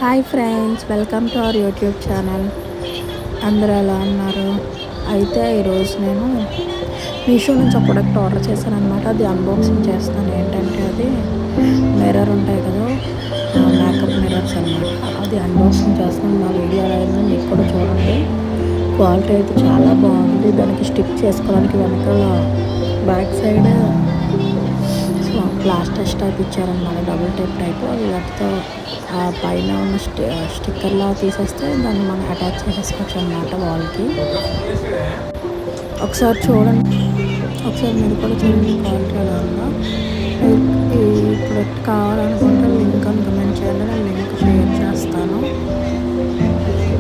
Hi friends, welcome to our YouTube channel. అందరూ ఎలా ఉన్నారు? అయితే ఈరోజు నేను మీషో నుంచి ఒక ప్రోడక్ట్ ఆర్డర్ చేశాను అనమాట. అది అన్బాక్సింగ్ చేస్తాను. ఏంటంటే అది మిర్రర్ ఉంటాయి కదా, మేకప్ మిర్రర్స్ అనమాట. అది అన్బాక్సింగ్ చేస్తాను. నా వీడియో ఎలా అయిందో మీకు కూడా చూడండి. క్వాలిటీ అయితే చాలా బాగుంది. దానికి స్టిక్ చేసుకోవడానికి వెనకాల బ్యాక్ సైడ్ ప్లాస్టర్ టైప్ ఇచ్చారనమాట, డబుల్ టైప్. అది వాటితో ఆ పైన ఉన్న స్టిక్కర్లా తీసేస్తే దాన్ని మనం అటాచ్ చేసేసుకోవచ్చు అనమాట వాల్కి. ఒకసారి చూడండి, ఒకసారి మీరు కూడా చూడండి క్వాలిటీ ఎలా ఉందో. ఈ ప్రొడక్ట్ కావాలనుకుంటే లింక్ అని కమెంట్ చేయండి, నేను లింక్ షేర్ చేస్తాను.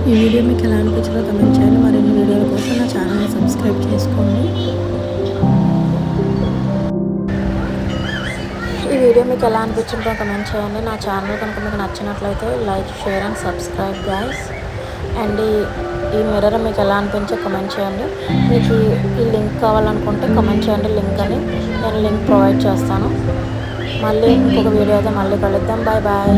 ఈ వీడియో మీకు ఎలా అనిపించిందో కమెంట్ చేయండి. మరిన్ని వీడియోల కోసం నా ఛానల్ని సబ్స్క్రైబ్ చేసుకోండి. ఈ వీడియో మీకు ఎలా అనిపించిందో కమెంట్ చేయండి. నా ఛానల్ కనుక మీకు నచ్చినట్లయితే like, share and subscribe guys. And ఈ మిర్రర్ మీకు ఎలా అనిపించో కమెంట్ చేయండి. మీకు ఈ లింక్ కావాలనుకుంటే కమెంట్ చేయండి, లింక్ అని నేను లింక్ ప్రొవైడ్ చేస్తాను. మళ్ళీ ఇంకొక వీడియో అయితే మళ్ళీ కలుద్దాం. Bye bye.